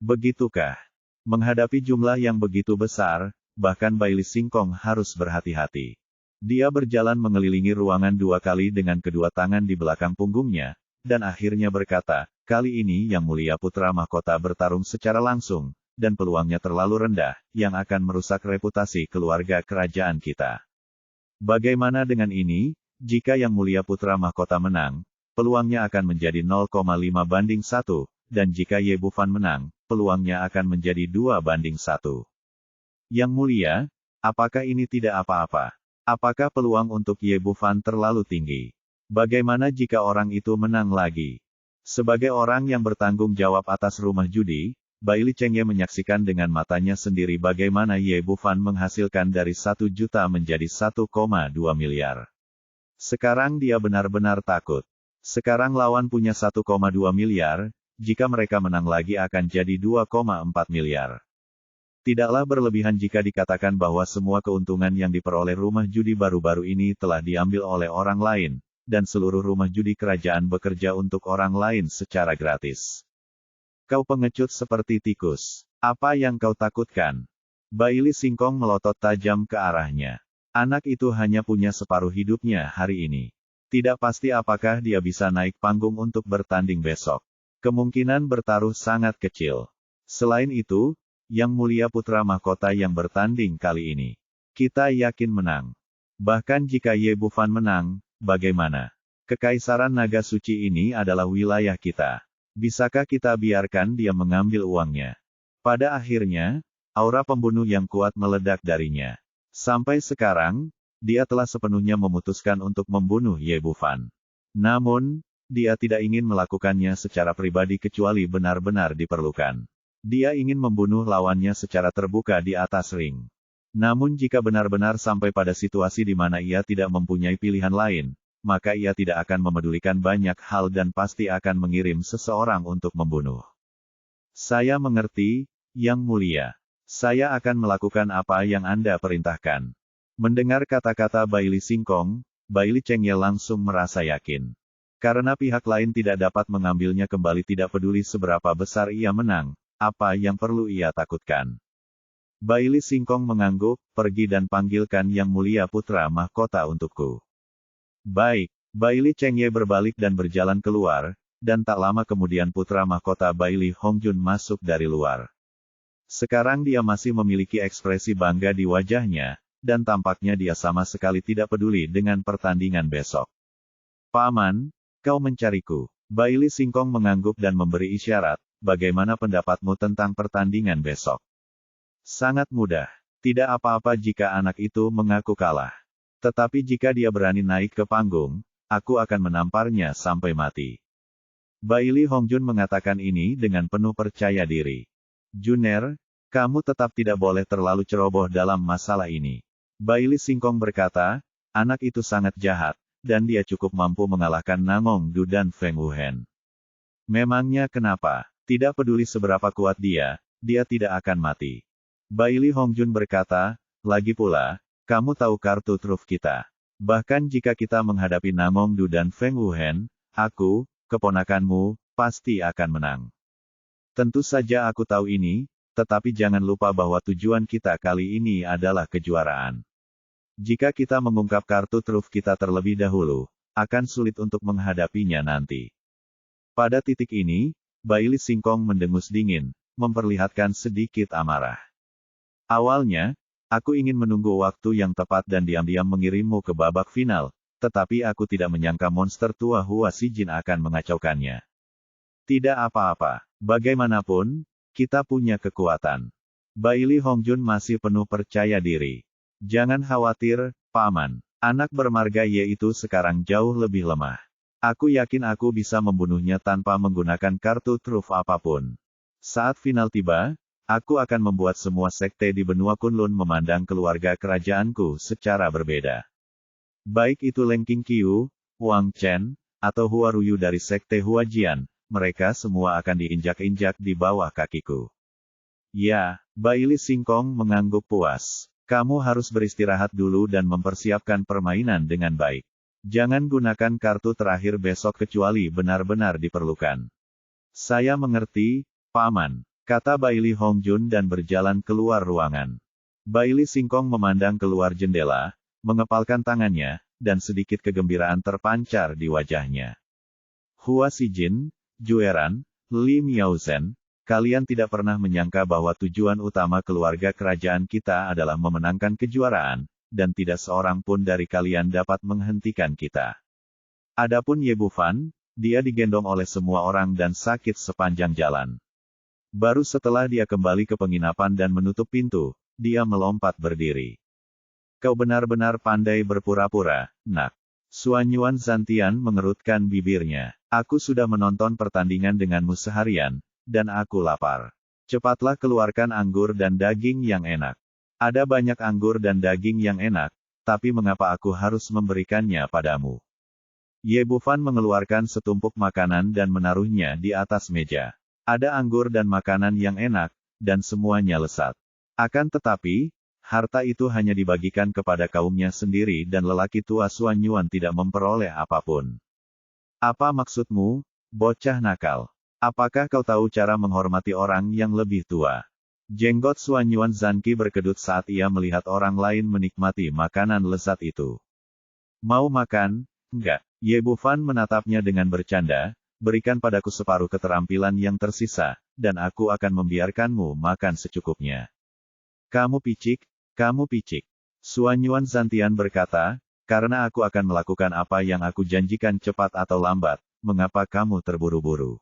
Begitukah? Menghadapi jumlah yang begitu besar, bahkan Bai Li Singkong harus berhati-hati. Dia berjalan mengelilingi ruangan 2 kali dengan kedua tangan di belakang punggungnya, dan akhirnya berkata, kali ini Yang Mulia Putra Mahkota bertarung secara langsung, dan peluangnya terlalu rendah, yang akan merusak reputasi keluarga kerajaan kita. Bagaimana dengan ini? Jika Yang Mulia Putra Mahkota menang, peluangnya akan menjadi 0,5/1, dan jika Ye Bufan menang, peluangnya akan menjadi 2/1. Yang Mulia, apakah ini tidak apa-apa? Apakah peluang untuk Ye Bufan terlalu tinggi? Bagaimana jika orang itu menang lagi? Sebagai orang yang bertanggung jawab atas rumah judi, Bai Li Chengye menyaksikan dengan matanya sendiri bagaimana Ye Bufan menghasilkan dari 1 juta menjadi 1,2 miliar. Sekarang dia benar-benar takut. Sekarang lawan punya 1,2 miliar, jika mereka menang lagi akan jadi 2,4 miliar. Tidaklah berlebihan jika dikatakan bahwa semua keuntungan yang diperoleh rumah judi baru-baru ini telah diambil oleh orang lain, dan seluruh rumah judi kerajaan bekerja untuk orang lain secara gratis. Kau pengecut seperti tikus. Apa yang kau takutkan? Bai Li Singkong melotot tajam ke arahnya. Anak itu hanya punya separuh hidupnya hari ini. Tidak pasti apakah dia bisa naik panggung untuk bertanding besok. Kemungkinan bertaruh sangat kecil. Selain itu, Yang Mulia Putra Mahkota yang bertanding kali ini, kita yakin menang. Bahkan jika Ye Bufan menang, bagaimana? Kekaisaran Naga Suci ini adalah wilayah kita. Bisakah kita biarkan dia mengambil uangnya? Pada akhirnya, aura pembunuh yang kuat meledak darinya. Sampai sekarang, dia telah sepenuhnya memutuskan untuk membunuh Ye Bufan. Namun, dia tidak ingin melakukannya secara pribadi kecuali benar-benar diperlukan. Dia ingin membunuh lawannya secara terbuka di atas ring. Namun jika benar-benar sampai pada situasi di mana ia tidak mempunyai pilihan lain, maka ia tidak akan memedulikan banyak hal dan pasti akan mengirim seseorang untuk membunuh. Saya mengerti, Yang Mulia. Saya akan melakukan apa yang Anda perintahkan. Mendengar kata-kata Bai Li Singkong, Bai Li Chengye langsung merasa yakin. Karena pihak lain tidak dapat mengambilnya kembali, tidak peduli seberapa besar ia menang, apa yang perlu ia takutkan. Bai Li Singkong mengangguk, pergi dan panggilkan Yang Mulia Putra Mahkota untukku. Baik, Bai Li Chengye berbalik dan berjalan keluar, dan tak lama kemudian Putra Mahkota Bai Li Hongjun masuk dari luar. Sekarang dia masih memiliki ekspresi bangga di wajahnya, dan tampaknya dia sama sekali tidak peduli dengan pertandingan besok. Paman, kau mencariku. Bai Li Singkong mengangguk dan memberi isyarat, bagaimana pendapatmu tentang pertandingan besok? Sangat mudah. Tidak apa-apa jika anak itu mengaku kalah. Tetapi jika dia berani naik ke panggung, aku akan menamparnya sampai mati. Bai Li Hongjun mengatakan ini dengan penuh percaya diri. Juner, kamu tetap tidak boleh terlalu ceroboh dalam masalah ini. Bai Li Singkong berkata, anak itu sangat jahat, dan dia cukup mampu mengalahkan Nangong Du dan Feng Wuhen. Memangnya kenapa? Tidak peduli seberapa kuat dia tidak akan mati. Bai Li Hongjun berkata, lagi pula, kamu tahu kartu truf kita. Bahkan jika kita menghadapi Nangong Du dan Feng Wuhen, aku, keponakanmu, pasti akan menang. Tentu saja aku tahu ini, tetapi jangan lupa bahwa tujuan kita kali ini adalah kejuaraan. Jika kita mengungkap kartu truf kita terlebih dahulu, akan sulit untuk menghadapinya nanti. Pada titik ini, Bai Li Singkong mendengus dingin, memperlihatkan sedikit amarah. Awalnya, aku ingin menunggu waktu yang tepat dan diam-diam mengirimmu ke babak final, tetapi aku tidak menyangka monster tua Hua Sijin akan mengacaukannya. Tidak apa-apa, bagaimanapun, kita punya kekuatan. Bai Li Hongjun masih penuh percaya diri. Jangan khawatir, Paman. Anak bermarga Ye itu sekarang jauh lebih lemah. Aku yakin aku bisa membunuhnya tanpa menggunakan kartu truf apapun. Saat final tiba, aku akan membuat semua sekte di benua Kunlun memandang keluarga kerajaanku secara berbeda. Baik itu Leng Qingqiu, Wang Chen, atau Hua Ruyu dari sekte Huajian, mereka semua akan diinjak-injak di bawah kakiku. Ya, Baili Singkong mengangguk puas. Kamu harus beristirahat dulu dan mempersiapkan permainan dengan baik. Jangan gunakan kartu terakhir besok kecuali benar-benar diperlukan. Saya mengerti, Paman, kata Baili Hongjun dan berjalan keluar ruangan. Baili Singkong memandang keluar jendela, mengepalkan tangannya, dan sedikit kegembiraan terpancar di wajahnya. Hua Xijin, Jueran, Li Miaozhen, kalian tidak pernah menyangka bahwa tujuan utama keluarga kerajaan kita adalah memenangkan kejuaraan, dan tidak seorang pun dari kalian dapat menghentikan kita. Adapun Ye Bufan, dia digendong oleh semua orang dan sakit sepanjang jalan. Baru setelah dia kembali ke penginapan dan menutup pintu, dia melompat berdiri. Kau benar-benar pandai berpura-pura, nak. Suanyuan Zantian mengerutkan bibirnya. Aku sudah menonton pertandingan denganmu seharian, dan aku lapar. Cepatlah keluarkan anggur dan daging yang enak. Ada banyak anggur dan daging yang enak, tapi mengapa aku harus memberikannya padamu? Ye Bufan mengeluarkan setumpuk makanan dan menaruhnya di atas meja. Ada anggur dan makanan yang enak, dan semuanya lezat. Akan tetapi, harta itu hanya dibagikan kepada kaumnya sendiri dan lelaki tua Suanyuan tidak memperoleh apapun. Apa maksudmu, bocah nakal? Apakah kau tahu cara menghormati orang yang lebih tua? Jenggot Suanyuan Zanqi berkedut saat ia melihat orang lain menikmati makanan lezat itu. Mau makan? Enggak. Ye Bufan menatapnya dengan bercanda, berikan padaku separuh keterampilan yang tersisa, dan aku akan membiarkanmu makan secukupnya. Kamu picik, kamu picik. Suanyuan Zantian berkata, karena aku akan melakukan apa yang aku janjikan cepat atau lambat, mengapa kamu terburu-buru?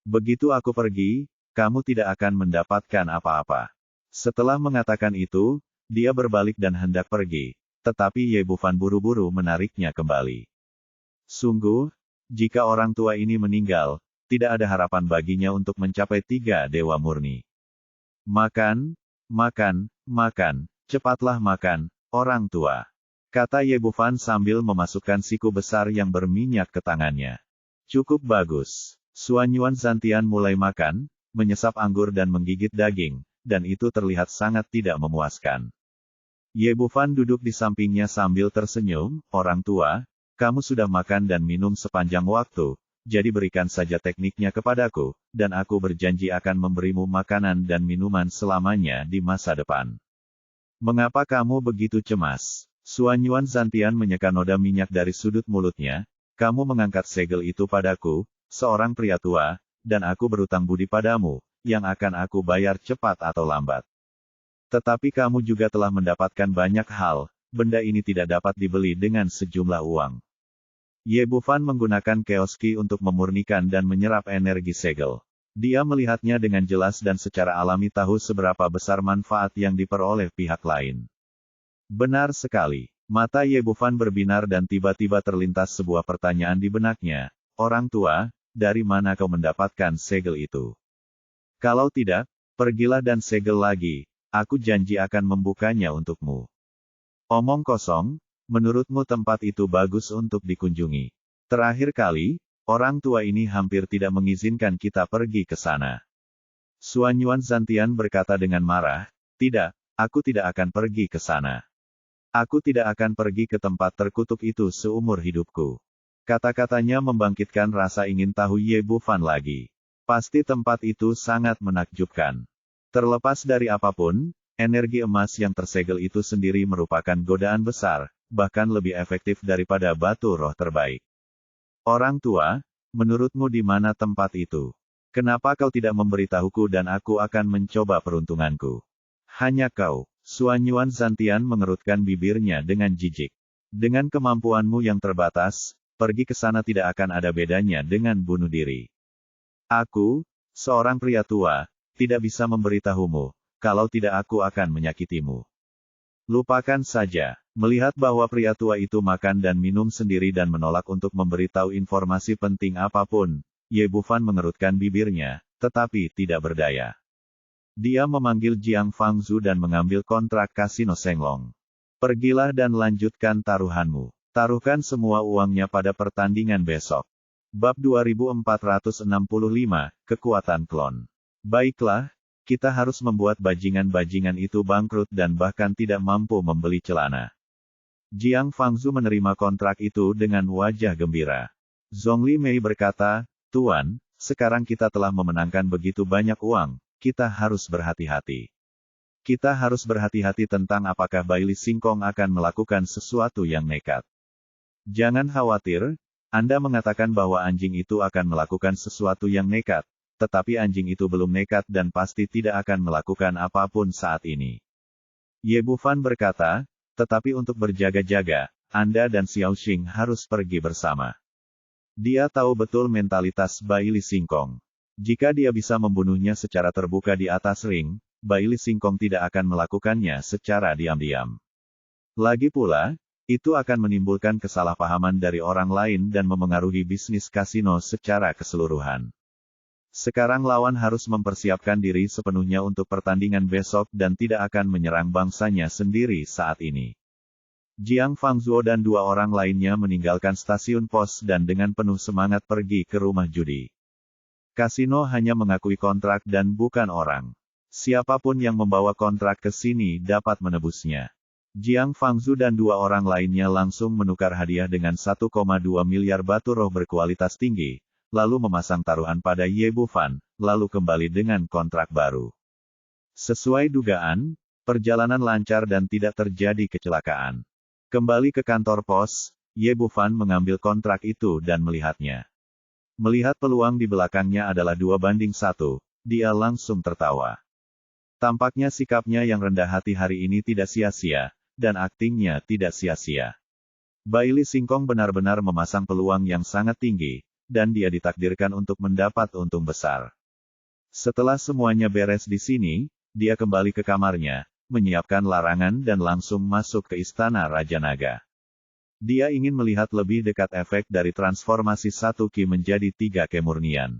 Begitu aku pergi, kamu tidak akan mendapatkan apa-apa. Setelah mengatakan itu, dia berbalik dan hendak pergi, tetapi Ye Bufan buru-buru menariknya kembali. Sungguh, jika orang tua ini meninggal, tidak ada harapan baginya untuk mencapai 3 dewa murni. Makan, makan, makan, cepatlah makan, orang tua. Kata Ye Bufan sambil memasukkan siku besar yang berminyak ke tangannya. Cukup bagus. Suanyuan Zantian mulai makan, menyesap anggur dan menggigit daging, dan itu terlihat sangat tidak memuaskan. Ye Bufan duduk di sampingnya sambil tersenyum, orang tua, kamu sudah makan dan minum sepanjang waktu, jadi berikan saja tekniknya kepadaku, dan aku berjanji akan memberimu makanan dan minuman selamanya di masa depan. Mengapa kamu begitu cemas? Suanyuan Zantian menyeka noda minyak dari sudut mulutnya, kamu mengangkat segel itu padaku, seorang pria tua, dan aku berutang budi padamu, yang akan aku bayar cepat atau lambat. Tetapi kamu juga telah mendapatkan banyak hal, benda ini tidak dapat dibeli dengan sejumlah uang. Ye Bufan menggunakan keoski untuk memurnikan dan menyerap energi segel. Dia melihatnya dengan jelas dan secara alami tahu seberapa besar manfaat yang diperoleh pihak lain. Benar sekali. Mata Ye Bufan berbinar dan tiba-tiba terlintas sebuah pertanyaan di benaknya. Orang tua, dari mana kau mendapatkan segel itu? Kalau tidak, pergilah dan segel lagi, aku janji akan membukanya untukmu. Omong kosong, menurutmu tempat itu bagus untuk dikunjungi. Terakhir kali, orang tua ini hampir tidak mengizinkan kita pergi ke sana. Suanyuan Zantian berkata dengan marah, tidak, aku tidak akan pergi ke sana. Aku tidak akan pergi ke tempat terkutuk itu seumur hidupku. Kata-katanya membangkitkan rasa ingin tahu Ye Bufan lagi. Pasti tempat itu sangat menakjubkan. Terlepas dari apapun, energi emas yang tersegel itu sendiri merupakan godaan besar, bahkan lebih efektif daripada batu roh terbaik. Orang tua, menurutmu di mana tempat itu? Kenapa kau tidak memberitahuku dan aku akan mencoba peruntunganku? Hanya kau. Suanyuan Zantian mengerutkan bibirnya dengan jijik. Dengan kemampuanmu yang terbatas, pergi ke sana tidak akan ada bedanya dengan bunuh diri. Aku, seorang pria tua, tidak bisa memberitahumu, kalau tidak aku akan menyakitimu. Lupakan saja. Melihat bahwa pria tua itu makan dan minum sendiri dan menolak untuk memberitahu informasi penting apapun, Ye Bufan mengerutkan bibirnya, tetapi tidak berdaya. Dia memanggil Jiang Fangzu dan mengambil kontrak kasino Senglong. Pergilah dan lanjutkan taruhanmu. Taruhkan semua uangnya pada pertandingan besok. Bab 2465, Kekuatan Klon. Baiklah, kita harus membuat bajingan-bajingan itu bangkrut dan bahkan tidak mampu membeli celana. Jiang Fangzhu menerima kontrak itu dengan wajah gembira. Zhongli Mei berkata, Tuan, sekarang kita telah memenangkan begitu banyak uang, kita harus berhati-hati. Kita harus berhati-hati tentang apakah Baili Singkong akan melakukan sesuatu yang nekat. Jangan khawatir, Anda mengatakan bahwa anjing itu akan melakukan sesuatu yang nekat, tetapi anjing itu belum nekat dan pasti tidak akan melakukan apapun saat ini. Ye Bufan berkata, tetapi untuk berjaga-jaga, Anda dan Xiao Xing harus pergi bersama. Dia tahu betul mentalitas Baili Singkong. Jika dia bisa membunuhnya secara terbuka di atas ring, Baili Singkong tidak akan melakukannya secara diam-diam. Lagi pula, itu akan menimbulkan kesalahpahaman dari orang lain dan memengaruhi bisnis kasino secara keseluruhan. Sekarang lawan harus mempersiapkan diri sepenuhnya untuk pertandingan besok dan tidak akan menyerang bangsanya sendiri saat ini. Jiang Fangzhuo dan dua orang lainnya meninggalkan stasiun pos dan dengan penuh semangat pergi ke rumah judi. Kasino hanya mengakui kontrak dan bukan orang. Siapapun yang membawa kontrak ke sini dapat menebusnya. Jiang Fangzhu dan dua orang lainnya langsung menukar hadiah dengan 1,2 miliar batu roh berkualitas tinggi, lalu memasang taruhan pada Ye Bufan, lalu kembali dengan kontrak baru. Sesuai dugaan, perjalanan lancar dan tidak terjadi kecelakaan. Kembali ke kantor pos, Ye Bufan mengambil kontrak itu dan melihatnya. Melihat peluang di belakangnya adalah 2-1, dia langsung tertawa. Tampaknya sikapnya yang rendah hati hari ini tidak sia-sia, dan aktingnya tidak sia-sia. Baili Singkong benar-benar memasang peluang yang sangat tinggi, dan dia ditakdirkan untuk mendapat untung besar. Setelah semuanya beres di sini, dia kembali ke kamarnya, menyiapkan larangan dan langsung masuk ke istana Raja Naga. Dia ingin melihat lebih dekat efek dari transformasi 1 Ki menjadi 3 Ki murnian.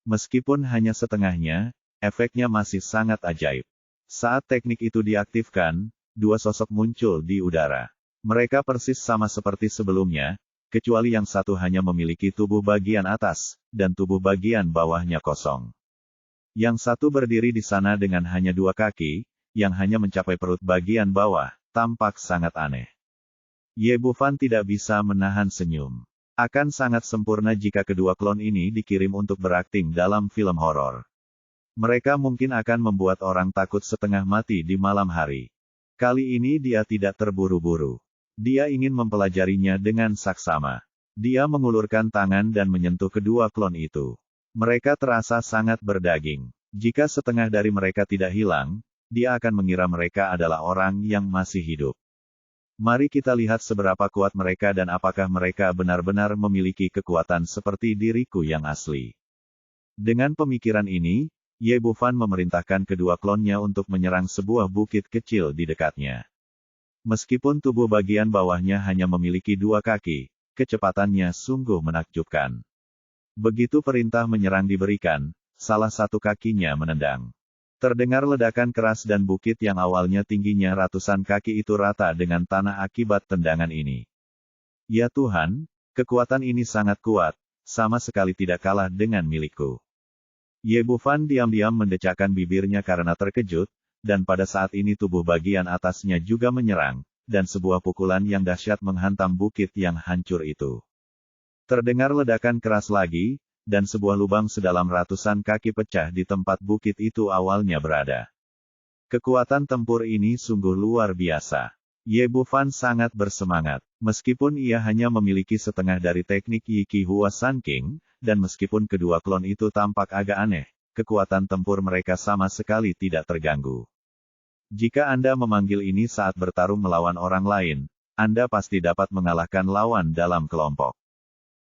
Meskipun hanya setengahnya, efeknya masih sangat ajaib. Saat teknik itu diaktifkan, dua sosok muncul di udara. Mereka persis sama seperti sebelumnya, kecuali yang satu hanya memiliki tubuh bagian atas, dan tubuh bagian bawahnya kosong. Yang satu berdiri di sana dengan hanya 2 kaki, yang hanya mencapai perut bagian bawah, tampak sangat aneh. Ye Bufan tidak bisa menahan senyum. Akan sangat sempurna jika kedua klon ini dikirim untuk berakting dalam film horor. Mereka mungkin akan membuat orang takut setengah mati di malam hari. Kali ini dia tidak terburu-buru. Dia ingin mempelajarinya dengan saksama. Dia mengulurkan tangan dan menyentuh kedua klon itu. Mereka terasa sangat berdaging. Jika setengah dari mereka tidak hilang, dia akan mengira mereka adalah orang yang masih hidup. Mari kita lihat seberapa kuat mereka dan apakah mereka benar-benar memiliki kekuatan seperti diriku yang asli. Dengan pemikiran ini, Ye Bufan memerintahkan kedua klonnya untuk menyerang sebuah bukit kecil di dekatnya. Meskipun tubuh bagian bawahnya hanya memiliki 2 kaki, kecepatannya sungguh menakjubkan. Begitu perintah menyerang diberikan, salah satu kakinya menendang. Terdengar ledakan keras dan bukit yang awalnya tingginya ratusan kaki itu rata dengan tanah akibat tendangan ini. Ya Tuhan, kekuatan ini sangat kuat, sama sekali tidak kalah dengan milikku. Ye Bufan diam-diam mendecakkan bibirnya karena terkejut, dan pada saat ini tubuh bagian atasnya juga menyerang, dan sebuah pukulan yang dahsyat menghantam bukit yang hancur itu. Terdengar ledakan keras lagi, dan sebuah lubang sedalam ratusan kaki pecah di tempat bukit itu awalnya berada. Kekuatan tempur ini sungguh luar biasa. Ye Bufan sangat bersemangat. Meskipun ia hanya memiliki setengah dari teknik Yi Qi Hua San King, dan meskipun kedua klon itu tampak agak aneh, kekuatan tempur mereka sama sekali tidak terganggu. Jika Anda memanggil ini saat bertarung melawan orang lain, Anda pasti dapat mengalahkan lawan dalam kelompok.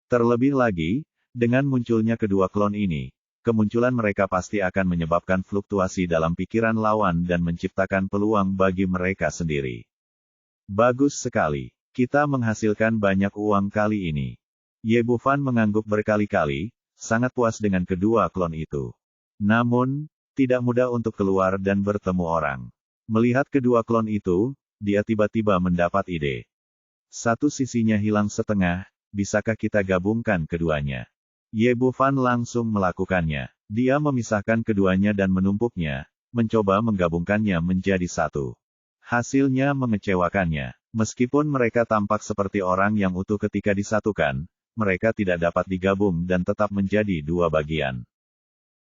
Terlebih lagi, dengan munculnya kedua klon ini, kemunculan mereka pasti akan menyebabkan fluktuasi dalam pikiran lawan dan menciptakan peluang bagi mereka sendiri. Bagus sekali. Kita menghasilkan banyak uang kali ini. Ye Bufan mengangguk berkali-kali, sangat puas dengan kedua klon itu. Namun, tidak mudah untuk keluar dan bertemu orang. Melihat kedua klon itu, dia tiba-tiba mendapat ide. Satu sisinya hilang setengah, bisakah kita gabungkan keduanya? Ye Bufan langsung melakukannya. Dia memisahkan keduanya dan menumpuknya, mencoba menggabungkannya menjadi satu. Hasilnya mengecewakannya. Meskipun mereka tampak seperti orang yang utuh ketika disatukan, mereka tidak dapat digabung dan tetap menjadi dua bagian.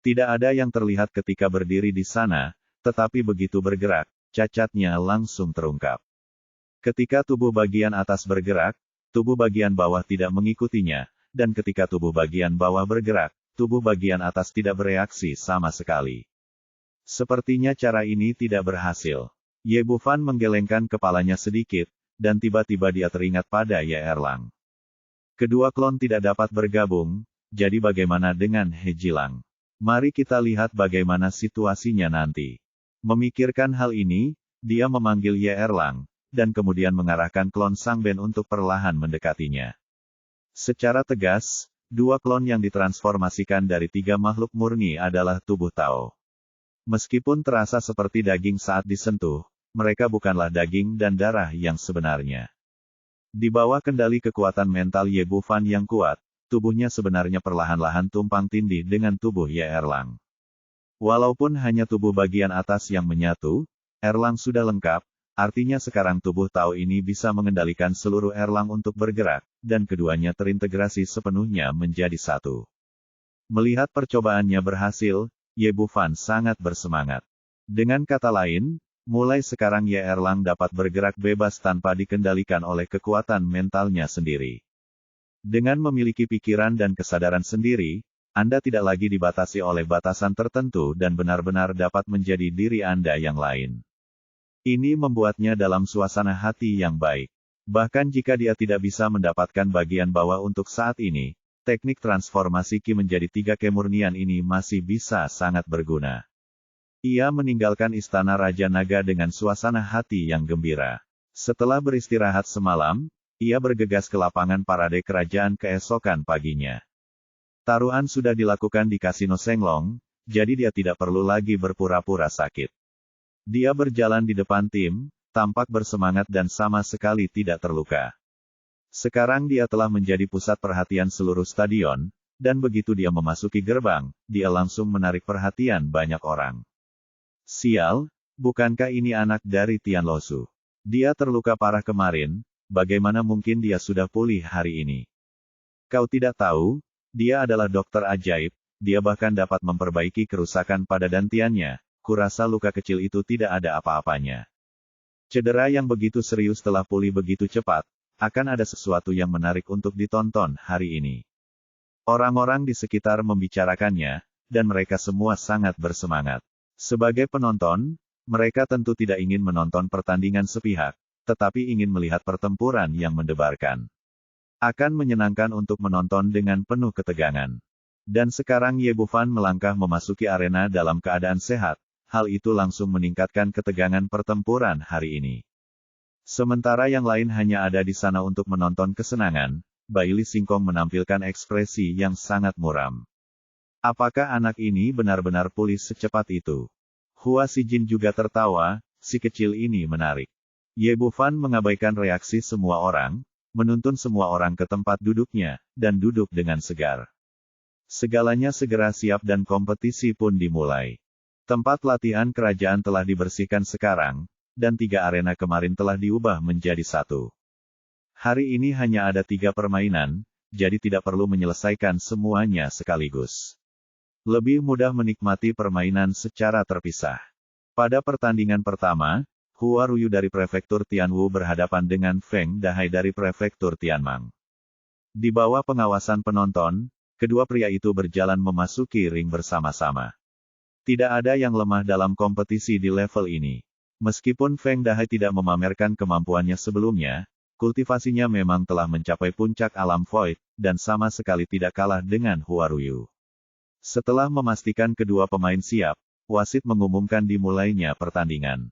Tidak ada yang terlihat ketika berdiri di sana, tetapi begitu bergerak, cacatnya langsung terungkap. Ketika tubuh bagian atas bergerak, tubuh bagian bawah tidak mengikutinya, dan ketika tubuh bagian bawah bergerak, tubuh bagian atas tidak bereaksi sama sekali. Sepertinya cara ini tidak berhasil. Ye Bufan menggelengkan kepalanya sedikit, dan tiba-tiba dia teringat pada Ye Erlang. Kedua klon tidak dapat bergabung, jadi bagaimana dengan He Jilang? Mari kita lihat bagaimana situasinya nanti. Memikirkan hal ini, dia memanggil Ye Erlang, dan kemudian mengarahkan klon Sang Ben untuk perlahan mendekatinya. Secara tegas, dua klon yang ditransformasikan dari tiga makhluk murni adalah tubuh Tao. Meskipun terasa seperti daging saat disentuh, mereka bukanlah daging dan darah yang sebenarnya. Di bawah kendali kekuatan mental Ye Bufan yang kuat, tubuhnya sebenarnya perlahan-lahan tumpang tindih dengan tubuh Ye Erlang. Walaupun hanya tubuh bagian atas yang menyatu, Erlang sudah lengkap, artinya sekarang tubuh Tao ini bisa mengendalikan seluruh Erlang untuk bergerak, dan keduanya terintegrasi sepenuhnya menjadi satu. Melihat percobaannya berhasil, Ye Bufan sangat bersemangat. Dengan kata lain, mulai sekarang Ye Erlang dapat bergerak bebas tanpa dikendalikan oleh kekuatan mentalnya sendiri. Dengan memiliki pikiran dan kesadaran sendiri, Anda tidak lagi dibatasi oleh batasan tertentu dan benar-benar dapat menjadi diri Anda yang lain. Ini membuatnya dalam suasana hati yang baik. Bahkan jika dia tidak bisa mendapatkan bagian bawah untuk saat ini, teknik transformasi Ki menjadi tiga kemurnian ini masih bisa sangat berguna. Ia meninggalkan istana Raja Naga dengan suasana hati yang gembira. Setelah beristirahat semalam, ia bergegas ke lapangan parade kerajaan keesokan paginya. Taruhan sudah dilakukan di Kasino Senglong, jadi dia tidak perlu lagi berpura-pura sakit. Dia berjalan di depan tim, tampak bersemangat dan sama sekali tidak terluka. Sekarang dia telah menjadi pusat perhatian seluruh stadion, dan begitu dia memasuki gerbang, dia langsung menarik perhatian banyak orang. Sial, bukankah ini anak dari Tian Losu? Dia terluka parah kemarin, bagaimana mungkin dia sudah pulih hari ini? Kau tidak tahu, dia adalah dokter ajaib, dia bahkan dapat memperbaiki kerusakan pada dantiannya, kurasa luka kecil itu tidak ada apa-apanya. Cedera yang begitu serius telah pulih begitu cepat, akan ada sesuatu yang menarik untuk ditonton hari ini. Orang-orang di sekitar membicarakannya, dan mereka semua sangat bersemangat. Sebagai penonton, mereka tentu tidak ingin menonton pertandingan sepihak, tetapi ingin melihat pertempuran yang mendebarkan. Akan menyenangkan untuk menonton dengan penuh ketegangan. Dan sekarang Ye Bufan melangkah memasuki arena dalam keadaan sehat, hal itu langsung meningkatkan ketegangan pertempuran hari ini. Sementara yang lain hanya ada di sana untuk menonton kesenangan, Bailey Singkong menampilkan ekspresi yang sangat muram. Apakah anak ini benar-benar pulih secepat itu? Hua Sijin juga tertawa, si kecil ini menarik. Ye Bufan mengabaikan reaksi semua orang, menuntun semua orang ke tempat duduknya, dan duduk dengan segar. Segalanya segera siap dan kompetisi pun dimulai. Tempat latihan kerajaan telah dibersihkan sekarang, dan 3 arena kemarin telah diubah menjadi 1. Hari ini hanya ada 3 permainan, jadi tidak perlu menyelesaikan semuanya sekaligus. Lebih mudah menikmati permainan secara terpisah. Pada pertandingan pertama, Hua Ruyu dari Prefektur Tianwu berhadapan dengan Feng Dahai dari Prefektur Tianmang. Di bawah pengawasan penonton, kedua pria itu berjalan memasuki ring bersama-sama. Tidak ada yang lemah dalam kompetisi di level ini. Meskipun Feng Dahai tidak memamerkan kemampuannya sebelumnya, kultivasinya memang telah mencapai puncak alam void, dan sama sekali tidak kalah dengan Hua Ruyu. Setelah memastikan kedua pemain siap, wasit mengumumkan dimulainya pertandingan.